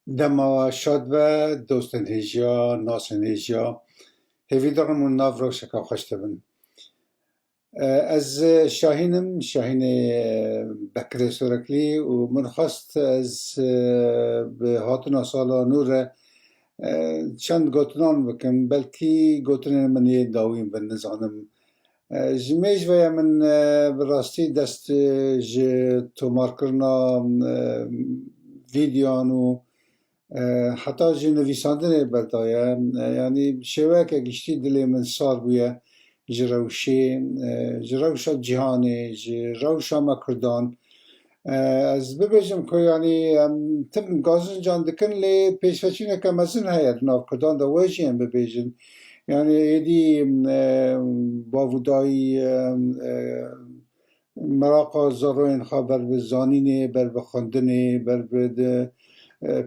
دما شاد و دوستن هجیا ناسن هجیا هیوی دارمون ناو رو شکا خوشت بن از شاهین بکر سرکلی و من خواست از به هاتنا سالا نور چند گوتنان بکم بلکی گوتنان منی داویم بن نزانم جمیج ویا من براستی دست تومار کرنا ویدیوانو حتی جی نویساندن بردایه یعنی شوه که گشتی دلی من سال بویه جروشه جهانی جروشه مکردان از ببیجم که یعنی تم گازن جان دکن لی پیشفچینه که مزن هید ناف کردان دا ویجی هم ببیجن یعنی ایدی باودایی مراقا زاروین خواه بر به زانینه بر به خواندنه بر به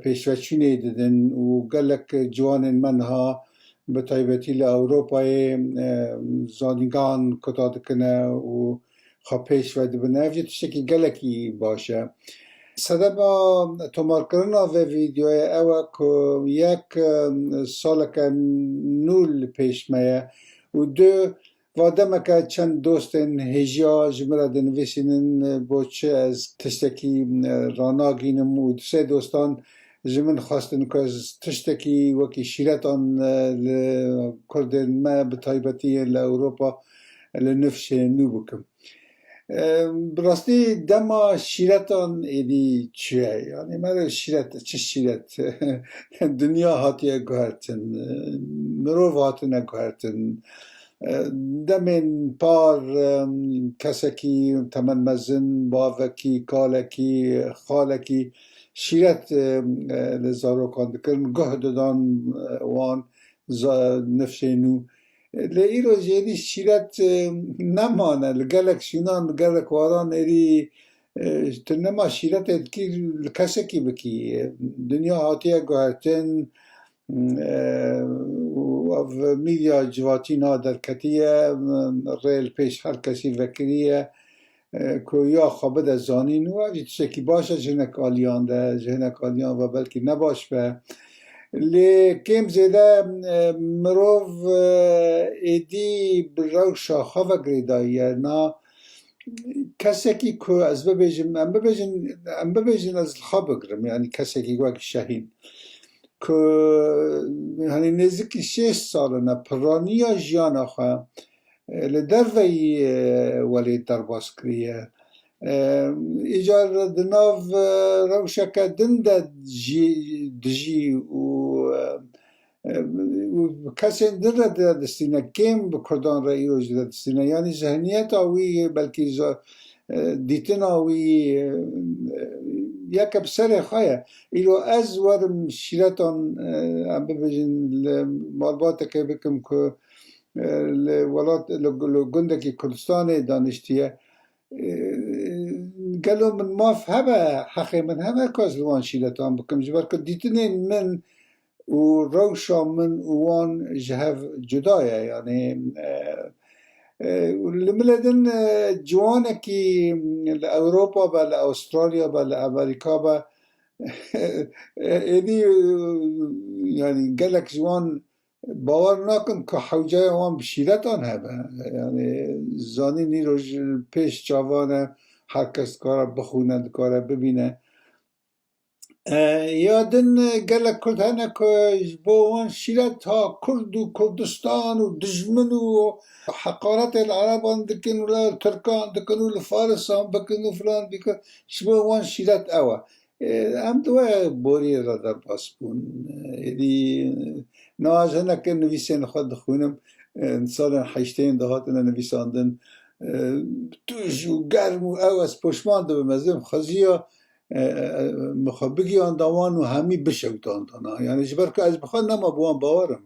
پیشوچینه دیدن و گلک جوان منها به طایبتی لأوروپای زانیگان کتا دکنه و خواه پیشوه دبنه افجه تشتکی گلکی باشه سبب تومار کرنا و ویدیوی اوه که یک سالک نول پیش میه و دو وادم که چند دوستن هجیا جمره دنویسینن بوچه از تشتکی راناگینم و سه دوستان جمن خواستن که از تشتکی وکی شیرتان کردن ما بطایبتی لأوروپا لنفش نو بکم براستی دما شیرتان ایدی چیه یعنی مرا شیرت چه شیرت دنیا هاتیه گوهرتن مروف هاتنه گوهرتن دمین پار کسکی تمن مزن باوکی کالکی خالکی شیرت لزارو کندکن گه دادان وان نفشینو لئیرو جیدی شیرت نمانه لگلک شینان لگلک واران ایری تو نما شیرت ادکی کسی کی بکی دنیا هاتیه گوهرتن و میدیا جواتینا در کتیه ریل پیش هر کسی وکریه که یا خوابد از زانین و اوی تشکی باشه جهنک آلیان ده جهنک آلیان و بلکه نباش به لی کم زیده مروف ایدی بروشا خواه گریداییه نا کسی که از ببیجن از خواه بگرم یعنی کسی که وقت شهین که یعنی نزدیک 6 سال نه پرانیا جیانا خواه لدر وی ولی درباس کریه ایجار دناو روشک دنده دجی و کسی در را دستینه کم به کردان را ایروج را دستینه یعنی ذهنیت آوی بلکه دیتن آوی یک بسر خواهی ایرو از ورم شیرتان هم ببجن مالبات که بکم که ولات گندکی کردستان دانشتیه قالوا من ماف هبا حقي من هبا كاز لوان شيلتان بكم جبر كديتنين من وروشا من وان جهف جدايا يعني لملدن جوانكي لأوروبا بلا أستراليا بلا أمريكا با إدي يعني قالك جوان باور نکن که حوجه وان بشیرتان هبه یعنی زانی نیروش پیش جوانه هر کس کاره بخونه کاره ببینه یادن گلک کرد هنه که با وان شیرت ها کرد و کردستان و دجمن و حقارت العربان دکن و ترکان دکن و فارسان بکن و فلان بکن شبا وان شیرت اوه هم دوه بوری را در باس بون یعنی نواز هنه که نویسین خود دخونم سال حیشتین دهاتن نویساندن توش و گرم و او از پشمان دو بمزیم خزیا مخابگی آندوان و همی بشوتان دانا یعنی جبر که از بخواد نما بوان باورم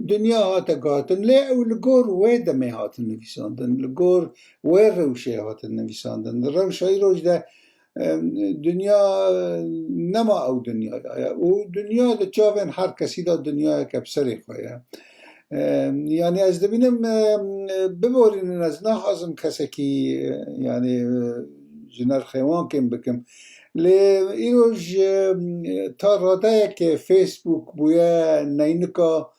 دنیا هاتا گاتن لی او لگور وی دمی هاتن نویساندن لگور وی روشه هاتن نویساندن روشهی روش ده دنیا نما او دنیا او دنیا ده چاوین هر کسی دا دنیا که بسری خواه یعنی از دبینم ببورین از نخوازم کسی که یعنی جنر خیوان کم بکم لی ایروژ تا راده که فیسبوک بویا نینکا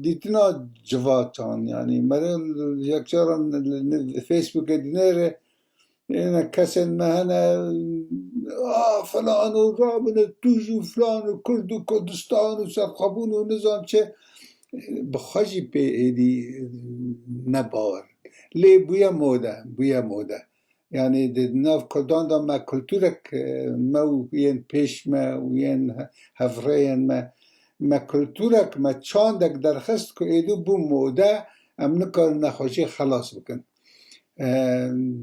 دیتنا جواتان یعنی مرا یک جاران فیسبوک دینره اینا کسین مهنه فلان و رابن توج و فلان و کرد و کردستان و سرخابون و نظام چه بخواجی پی ایدی نبار لی بویا موده یعنی ناف کردان دا ما کلتورک ما و ین پیش ما و ین هفرین ما کلتورک ما چاندک درخست که ایدو بو موده ام نکار نخوشی خلاص بکن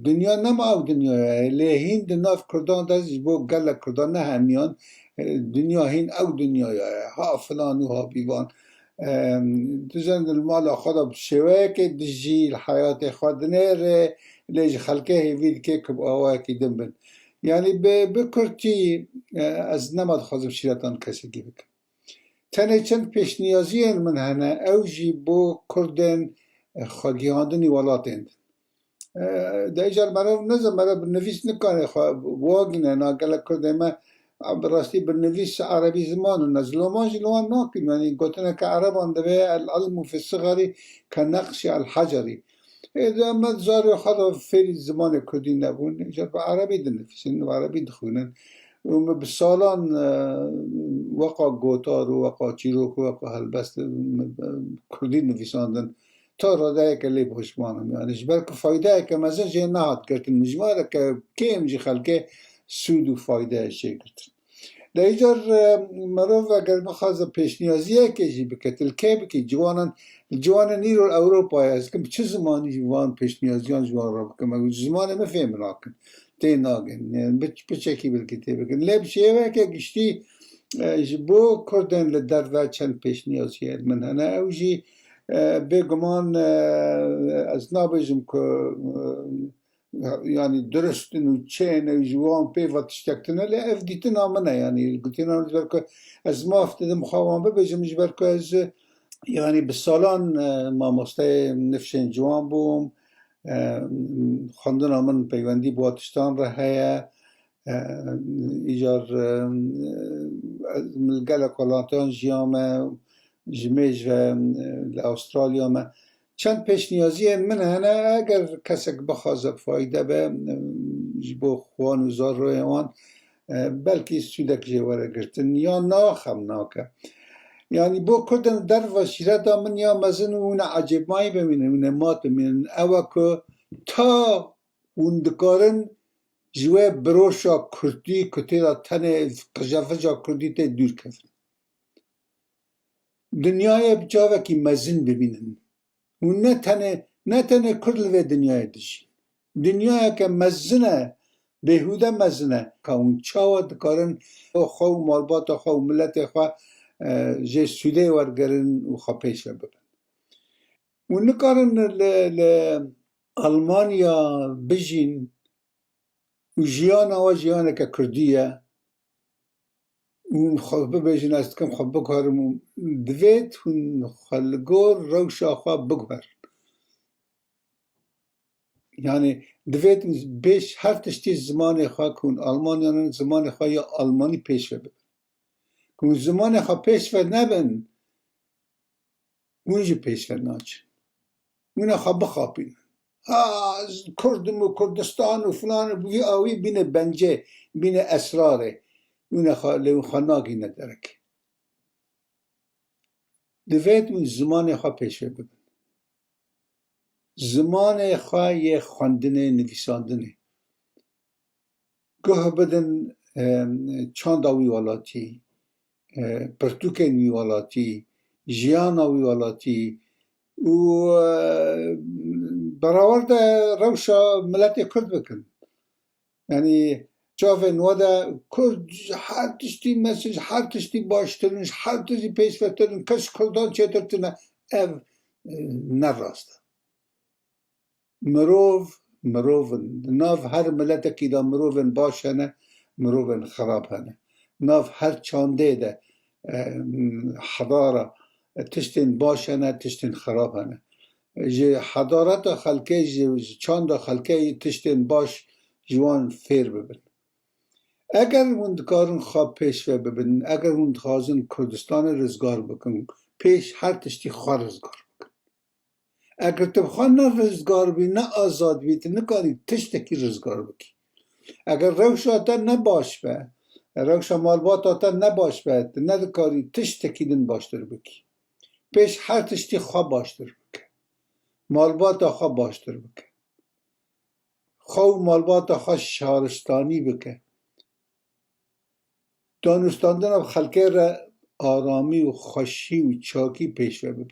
دنیا نما او دنیا لی هین ناف کردان دا بو گل کردان نه همیان دنیا هین او دنیا ها فلان و ها بیوان دزن المال خدا بشوه که دجی الحیات خود نره لیج خلقه هیوید که کب آوه که دم بن یعنی بکرتی از نماد خوزم شیرتان کسی گی بکن تنه چند پیش نیازی من هنه او جی بو کردن خواگیاندنی ولاتند ده ایجار مرا نزم مرا بنویس نکنه واگینه ناگله کرده ما براستی بنویس عربی زمان و نزلومان جلوان ناکیم یعنی گوتنه که عربان دوه العلم فی الصغری که نقش الحجری اذا ما زاري خدا فعل زمان كردي نبون اجار بعربي دنفسين وعربي دخونن وبالسالان وقع قوتار ووقع چیروک ووقع هلبست کردی نویساندن تا راده که لی بخشمانم یعنی جبر که فایده که مزن جه نهاد کردن نجماره که کم جی خلقه سود و فایده چه کردن در اینجا مروف اگر بخواست پیشنیازیه که جی بکتل که بکی جوانان نیرو اروپا هست که چه زمانی جوان پیشنیازیان جوان را بکن زمان مفهم راکن تی ناگن بچه کی بلکتی بکن لب شیوه که گشتی بو کردن لدرده چند پیشنیازیه من هنه او جی بگمان از نابجم که yani dürüstün u çeyne juan pe vatıştaktına le ev ditin amına yani gutinan belki az mafte de muhavan bebejim belki az yani bisalan mamoste nefşen juan bum خواندن آمن پیوندی با آتشتان را هیا ایجار ملگل کلانتان جیامه جمیج و استرالیا ما چند پیشنیازی من هنه اگر کسک بخوازه فایده به جبو خوان و زار روی آن بلکه سودک جواره گرتن یا ناخم ناکه یعنی بو کردن در و شیرت من یا مزن اون عجب مایی بمینن اون مات بمینن اوه که تا اون دکارن جوه بروشا کردی کتی را تن قجافجا کردی تی دور کردن دنیای بجاوه که مزن ببینن و نه تنه کرد و دنیای دشی دنیای که مزنه بهوده مزنه که اون چاوه دکارن خواه مالبات خواه ملت خواه جه سوده ورگرن و خواه پیش ببن و نکارن آلمانیا بجین و جیانه و جیانه که کردیه اون خواه ببجین است کم خواه بگهارم دوید اون خلگور روشا خواه بگهار یعنی دوید بیش هر تشتی زمان خواه کن آلمانیان زمان خواه یا آلمانی پیش ببن کن زمان خواه پیش نبن اونجا پیش ناچن اون خواه بخوابین کردم و کردستان و فلان بگی آوی بینه بنجه بینه اسراره اون خواه ناگی ندارک دوید اون زمان خواه پیش ببن زمان خواه یه خواندنه نویساندنه گاه بدن چانداوی والاتی پرتوکن والاتی جیاناوی والاتی و براورد روشا ملت کرد بکن یعنی جاوه نواده کرد هر تشتی مسیج هر تشتی باشترنش هر تشتی پیش فترن کش کردان چیترتنه او نراسته مروفن ناف هر ملت که دا مروفن باش هنه مروفن خراب هنه ناف هر چانده ده حضاره تشتین باش هنه تشتین خراب هنه حضارت خلقه چاند خلقه تشتین باش جوان فیر ببن. اگر وندکارن خواب پیش و ببن، اگر وندخوازن کردستان رزگار بکن، پیش هر تشتی خواه رزگار. اگر تبخواه نه رزگار بی، نه آزاد بی، نکاری تشتکی رزگار بکی. اگر روش آتا نباش به، روش مالبات آتا نباش به، ندکاری تشتکی دن باشتر بکی. پیش هر تشتی خواه باشتر بکی. مالبات خواه باشتر بکی. خواه مالبات خواه شهرستانی بکی. دانستاندن خلقه را آرامی و خوشی و چاکی پیش ببین.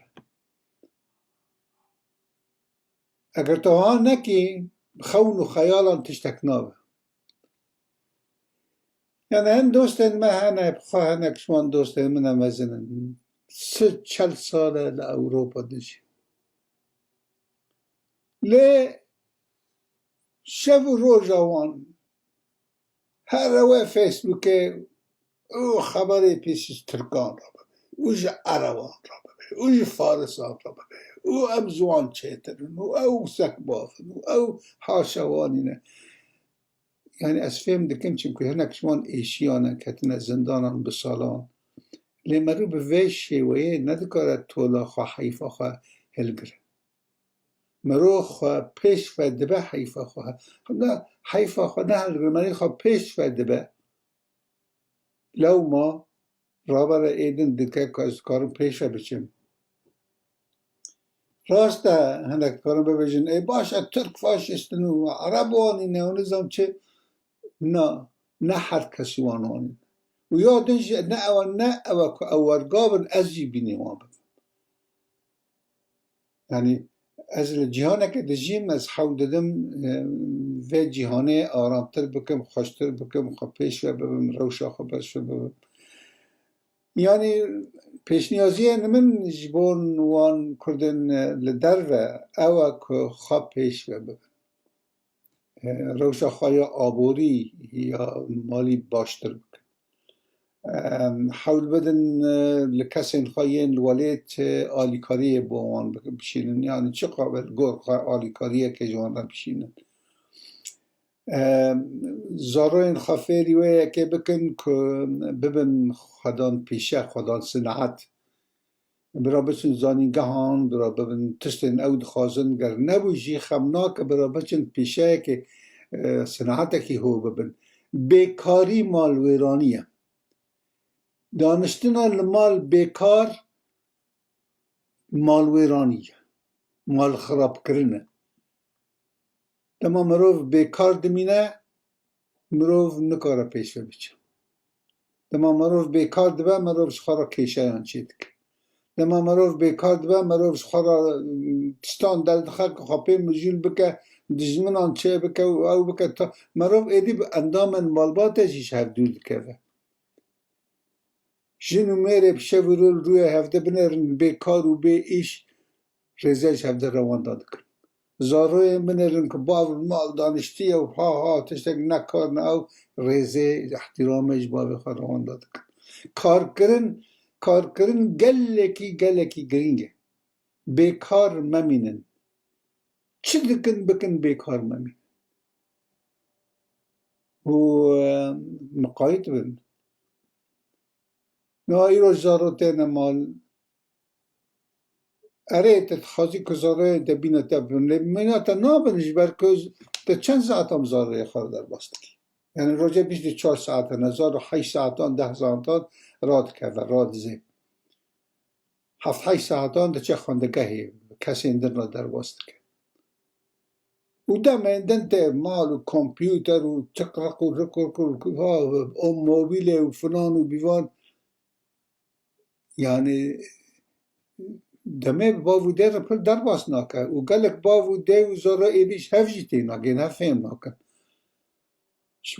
اگر تو ها نکی خون و خیالان تشتک نابه. یعنی هن دوستین من هنه بخواه هنه کشمان دوستین من هم ازنن 40 ساله لأوروپا دجی. لی شب و روز آوان هر روی فیسبوکه او خبری پیشش ترکان را ببین، اوش عربان را ببین، اوش فارسان را ببین، او ام زوان چیترن، او سک بافن، او حاشوانینه. یعنی از فهم دکم چیم که هنک شمان ایشیانه کتنه زندانان بسالان لی مرو به ویش شیوه ندکاره تولا خواه حیفا خواه هلگره. مرو خواه پیش فدبه حیفا خواه. نه حیفا خواه نه هلگره، منی خواه پیش فدبه. لو ما رابر ایدن دکه که از کارم پیش بچیم. راسته هنک کارم ببیجن ای باشه ترک فاشیستن و عرب وانینه و نظام چه؟ نه هر کسی وانوانینه. و یادنش نه اورگابن از جی بینیم آمد. یعنی از جهانه که دجیم از حول دادم و جهانه آرامتر بکم، خوشتر بکم، خواه پیش و ببم، روشا خواه بس و ببم. یعنی پیشنیازی من جبون وان کردن لدر و اوه که خواه پیش و ببم. روشا خواه یا آبوری یا مالی باشتر بکم. حول بدن لکسین خواهین الولیت آلیکاریه با آن بشینن. یعنی چه قابل گرخ آلیکاریه که جوان را بشینن. زاروین خافیری ویه که بکن که ببن خدان پیشه خدان صناعت برا بچن زانینگه هان برا ببن تشتین اود خوازن گر نبوشی خمناک برا بچن پیشه که صناعت که هو ببن بیکاری مال ویرانیه. دانشتن المال بیکار مال ویرانیه، مال خراب کرنه. دما مروف بیکار دمینه مروف نکاره پیش بچه. دما مروف بیکار دبه مروف شخارا کیشه یان چید که. دما مروف بیکار دبه مروف شخارا تستان در دخل که خواپی مجیل بکه دجمن آن چه بکه و او بکه تا مروف ایدی اندام مالبات جیش هر دود که جنو میره بشه ورول روی هفته بنرن بیکار و بی ایش رزش هفته روان داده کن. زاروی بنرن که باور مال دانشتیه و ها تشتک نکار نه او رزه احترامش باور خواه روان داده کن. کار کرن گلکی گرینگه. بیکار ممینن. چی دکن بکن بیکار ممین. و مقایت بند. نه ایرو زارو تینه مال اره تخوازی که زاره دبینه تبونه مینا تا نابنش برکز تا چند ساعت هم زاره خور در باستکی. یعنی روزه 24 ساعت نزار و 8 ساعتان 10 ساعتان راد کرده راد زی 7-8 ساعتان ده چه خوندگهی کسی اندر را در باستکی و دم اندن ته مال و کمپیوتر و چقرق و رکر و موبیل و فلان و بیوان یعنی دمه باو ده را پر در باست ناکه و گلک باو ده و زاره ایدیش هفجی تی ناکه نفهم ناکه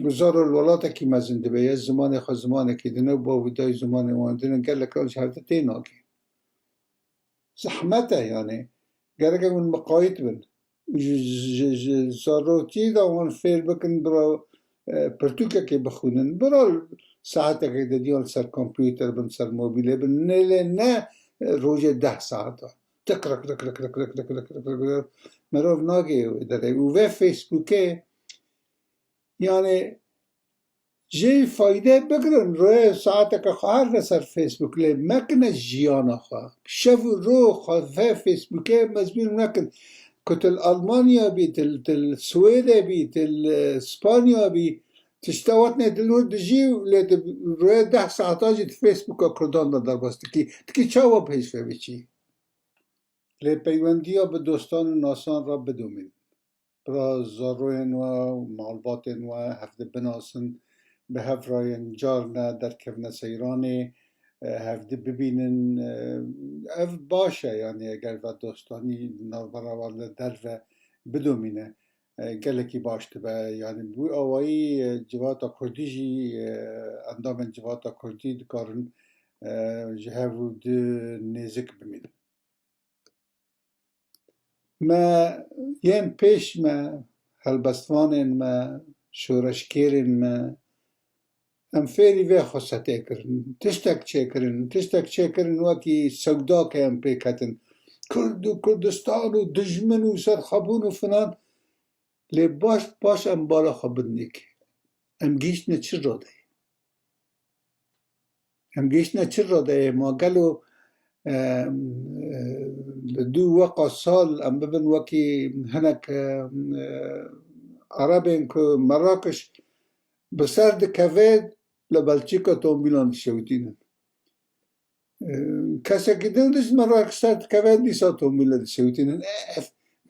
بزار الولاتا که مزنده به یه زمان خواه زمانه که دنه باو ده زمان واندنه گلک رانش هفته تی ناکه زحمته یعنی گرگه اون مقایت بند زاروتی دا اون فیل بکن برا پرتوکه که بخونن برا ساعته که ده دیال سر کمپیوتر بند سر موبیله بند نه روزه 10 ساعته تکرک رک رک رک رک رک رک رک رک مروف ناگه داره و فیسبوکه يعني جي فايدة بقرن روی ساعتك خواهر رسر فيسبوك لي مكنة جيانا خواه شافو رو خواه في فيسبوك مزبين مكن كنت الألمانيا بي السويد بي اسبانيا بي تشتوتني دلور دجي روی 10 ساعتا جي فيسبوك كردان دا در باست تكي چاوا بهش في بيچي لي پیونديا به دوستان و ناسان را بدومين برا زاروين و معلوماتين و هفته بناسن به هفراین جارنا در کفن سیرانی هفته ببینن اف باشه یعنی اگر و دوستانی نابراورده در و بدومینه گلکی باشته به یعنی بوی آوایی جواتا کردی جی اندام جواتا کردی دکارن جهو ده نزک بمینه ما یم پیش ما هلبستوانین ما شورشکیرین ما ام فێری vê xwe têkirin tiştek çêkirin wekî sewdake em pê ketin Kurd û Kurdistan û dijmin û serxebûn û filan lê baş em bala xwe bidinêke em gihîştine çi radeyê em gihîştine çi radeyê ma gelo li dû weqa sal em bibin wekî hinek Erebên ku Merakeş bi ser dikeve li Belçîka otomobîlan dişewitînin kesekî dil diş Merakeş ser dikeve dîsa otomobîla dişewitînin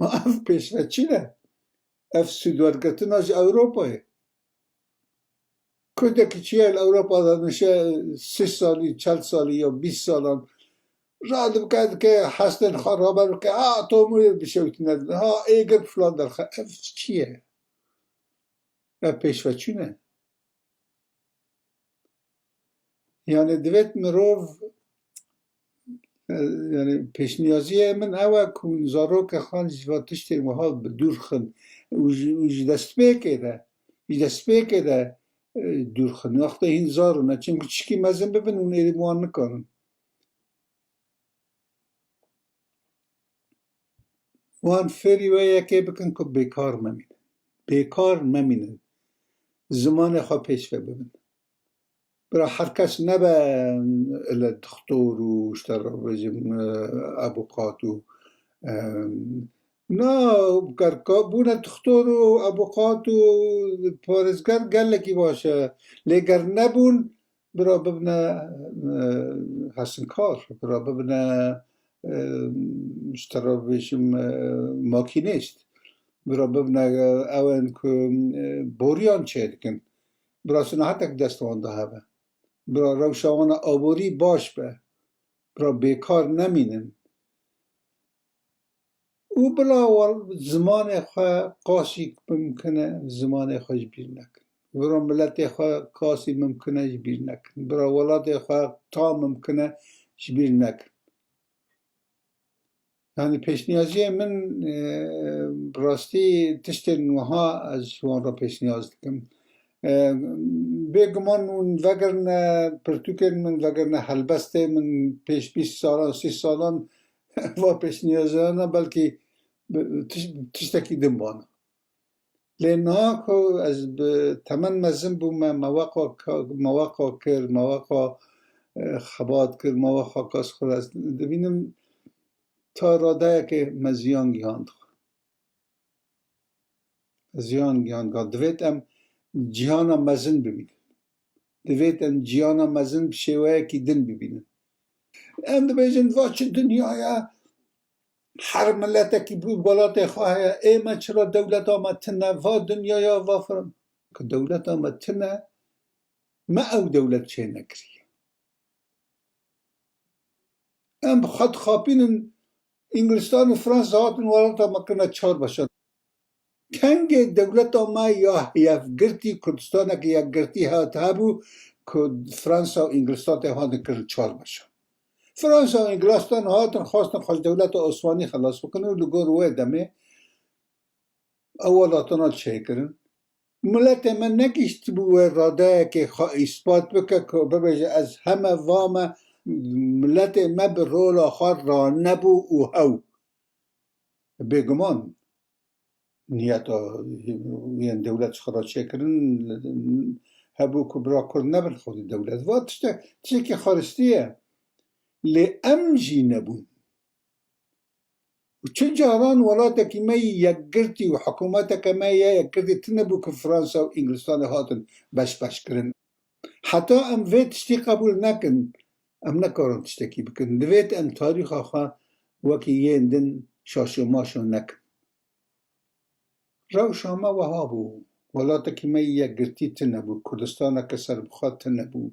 ma ev pêşve çi ne ev sûdwergirtina ji Ewropayê Kurdekî çi ye li Ewropa de nişe 30 salî 40 salî ya 20 salan radibike dike hestên xwe bike ha otomobîl dişewitîne ha êgir filan derxe ev çi ye ev pêşveçûn e yani divêt mirov yani pêşniyaziyê min ew e ku zarokê xwe ji va tiştên wiha bi dûr xin û ji destpêkê de dûr xin wextê hîn zarin e çimkî tişkî mezin bibin û êrî bi wan nikarin wan fêrî wê yekê bikin ku bêkar memînin zimanê xwe pêşve bibin bira her kes nebe li dixtor û işte bêjim eboqat û na bûne dixtor û eboqat û parêzger gelekî baş e lê ger nebûn bira bibine hesinkar bira bibine işte bêjim makînîst bira bibine ewên ku boriyan çê dikin bira sinehetek dest wan de hebe bira rewşa wan a aborî baş be bira bêkar nemînin û bila zimanê xwe qasî mimkin e zimanê xwe ji bîr nekin bira miletê xwe qasî mimkin e ji bîr nekin bira welatê xwe ta mimkin e ji bîr nekin yani pêşniyaziyê min bi rastî tiştên wiha ez ji wan re pêşniyaz dikim bêguman hûn vegirine pirtûkên min vegirine helbestê min pêş 20 salan 30 salan va pêşniyaziyane belkî tiştekî din bana lê niha ku ez bi temen mezin bûme meweqa kir meweqa xebat kir meweqa qas xwe ez dibînim ta radeyekê me ziyan gihand divêt em cîhana mezin bibînin divêt em cîhana mezin bi şêweyekî din bibînin em dibêjin va çi dinyaya her milletekî welatê xwe heye ê me çira dewleta me tune va dinyaya va filan ku dewleta me tune me ew dewlet çê nekiriye em xwedxapînin Inglistan û Fransa hatin welata me kirine çar beşan kengê dewleta me ya heyevgirtî Kurdistanekî yekgirtî hat hebû ku Fransa û Inglistan tê hatin kirin çar beşan Fransa û Inglistan hatin xwastin xweşdewleta Osmanî xelas bikin û li gor wê demê ew welatina çêkirin miletê me negihîştibû wê radeyekê xwe îspat bike ku bibêje ez heme va me miletê me bi rola xwe ranebû û hew bêguman نیتا یعنی دولت خرا چکرن هبو کبرا کرد نبن خود دولت و تشته که خارستیه لی امجی نبون و چه جاران ولاتا که ما یک گرتی و حکومتا که ما یک گرتی تنبو که فرانسا و انگلستان هاتن بش کرن حتی ام وید تشتی قبول نکن ام نکارن تشتکی بکن دوید ام تاریخ آخوا وکی یندن شاشو ماشو نکن رو شاما وها بو ولاتا که ما یک گرتی تنبو کردستان که سر بخواد تنبو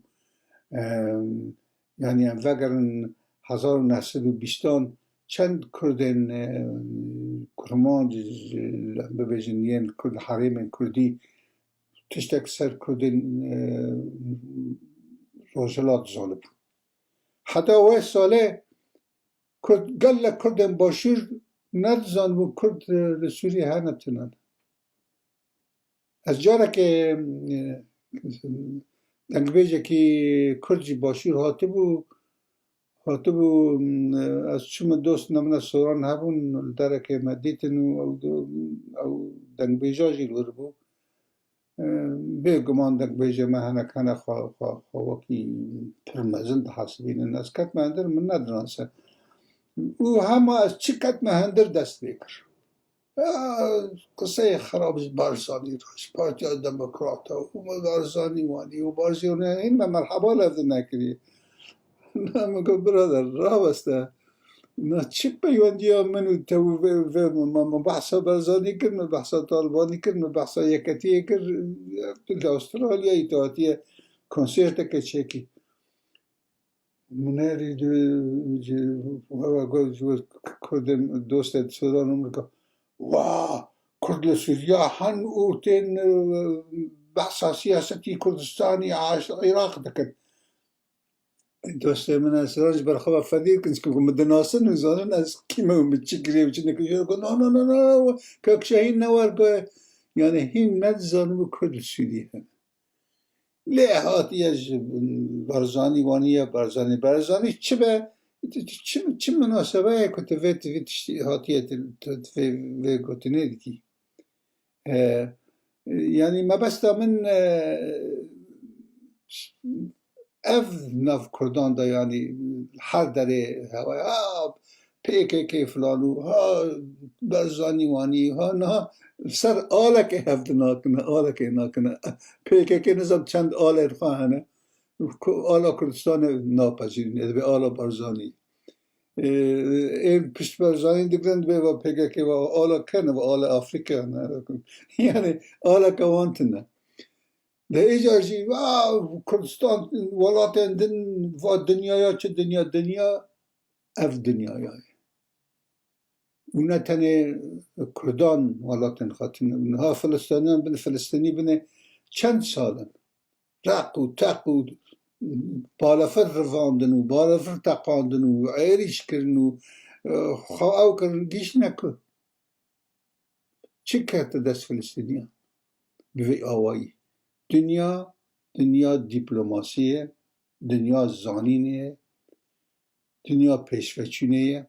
یعنی ام وگرن 1920 چند کردن کرمان ببیجن یین کرد حریم کردی تشتک سر کردن روزلات زالب حتی وی ساله گل کردن باشور ندزان و کرد سوری ها نتنن از جاره که دنگبیجه که کردی باشور هاته بو از چون دوست نمونه سوران هبون داره که مدیتن او دنگبیجا جیلور بو به گمان دنگبیجه مهنه کنه خواهی پرمزن حسبینن از کت مهندر من ندرانسه او همه از چی کت مهندر دست بکر قصه خرابش بارزانی راش پارتیا دموکراتا و بارزانی وانی و بارزانی این من مرحبا لفظ نکری نه مگه برادر راه بسته نه چی پیوندی ها منو تو من بحثا برزانی کرد من بحثا طالبانی کرد من بحثا یکتیه کرد تو استرالیا ایتاعتیه کنسرت که چکی منهری کردم دوست سودان امریکا واه کرد سوریا هن اوتن بحثا سیاستی کردستانی عراق دکن دوست من از رنج برخواه فدیر کنید که مدناسن نزانن از کیمه و چی گریه و چی نکشه نه نه نه نه که شهین نوار که یعنی هین ندزانم و کرد سوری هم لحاتی از برزانی وانیه برزانی چه مناسبه که توید هاتیه توی گوتنه دیگی یعنی ما بستا من اف ناف کردان دا یعنی هر دره هوای PKK فلانو ها برزانی وانی ها نه سر آله که هفت ناکنه آله که ناکنه PKK نظام چند آله خواهنه آلا کردستان ناپذیرینه به آلا برزانی این پشت برزانی دیگرند به و PKK و آلا کنه و آلا افریقا نه یعنی آلا که وانتنه ده ایجارجی و کردستان ولاتن دن و دنیا چه دنیا اف دنیای اونا تنه کردان ولاتن خاطر ها فلسطینیان بن فلسطینی بنه چند سالن رق و تق و بالافر رواندن و بالافر تقاندن و عیریش کرن و خواه کرن گیش نکن چه کرده دست فلسطینیان به آوایی دنیا دیپلماسیه دنیا زانینه دنیا پیشوچونه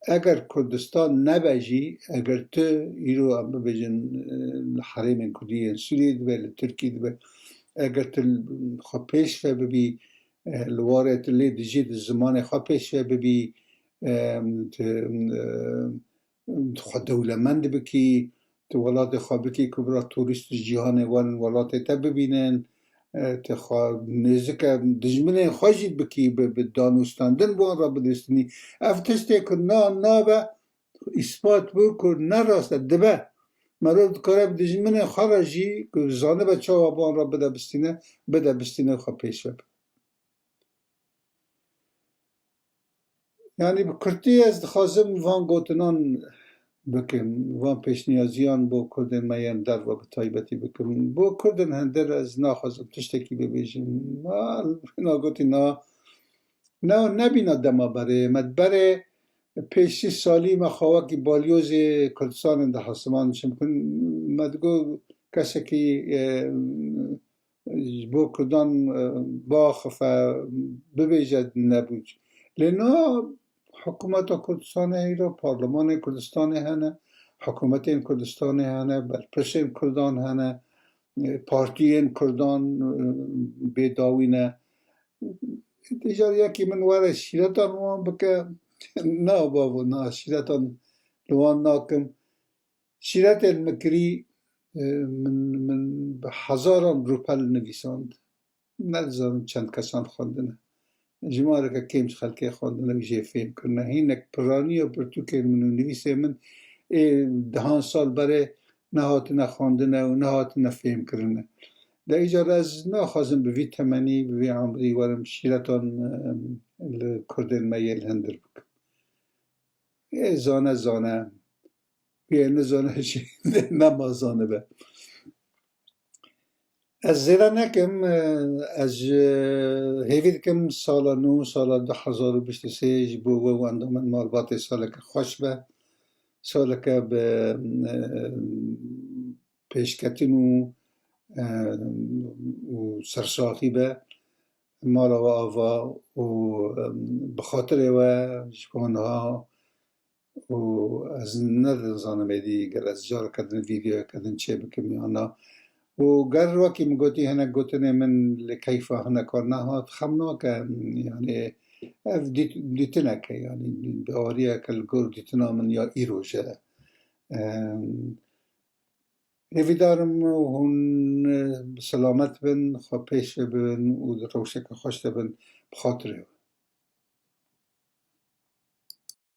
اگر کردستان نبجی اگر تو ایرو هم ببجن حریم کردی سوریه دبه لترکی دبه اگر تو خواه پیشوه ببی لواره تلی دجید زمان خواه پیشوه ببی خواه دولمند بکی تو ولات خواه بکی کبرا توریست جهان ولات تا ببینن تخوا نزدیک دجمنه خوشی بکی به دانستاندن بان را بدستنی افتشته که نه به اثبات بکن نه راست دبه مرد کاره دجمنه خارجی که زانه بچه ها بان را بده بستینه خواه پیش بب یعنی به کرتی از خازم وان گوتنان بکن وان پیشنیازیان با کردن میم در و به طایبتی بکن با کردن هندر از ناخوازم تشتکی ببیشن ناگوتی نه نبینا دما بره مدبره پیشی سالی ما خواه که بالیوز کردستان ده حسمان شمکن مدگو کسی که با کردان با خفه ببیجد نبود لینا حکومت کردستان ایرا پارلمان کردستان هنه حکومتین کردستان هنه برپرسین کردان هنه پارتیین کردان بیداوینه دیجار یکی من واره شیرتان وان بکه نه بابا نه شیرتان لوان ناکم شیرت المکری من به هزاران روپل نویساند نزدم چند کسان خواندنه جماره که کمش خلقه خواندنه ویژه فهم کرنه هینک پرانی و پرتو که منو نویسه من دهان سال برای نهات نخواندنه و نهات نفهم کرنه در ایجار از نخوازم به وی تمنی به وی عمری ورم شیرتان کردن میل هندر بکن زانه زانه بیه زانه چی نما زانه به از زیرا نکم از هیوید کم سالا 9 سالا 2023 بو و اندامن مالبات سالا که خوش به سالا که به پیشکتین و سرساخی به مالا و آوا و بخاطر و جبانها و از ندن زانم دیگر از جار کردن ویدیو کردن چه بکم یانا و گر وکی مگوتی هنه گوتنه من لکیفه هنه کار نهاد خمنا که یعنی اف دیتنه که یعنی به آریه کل گر دیتنا من یا ایروشه نویدارم هون سلامت بن خواه پیش بن و روشه که خوشته بن بخاطره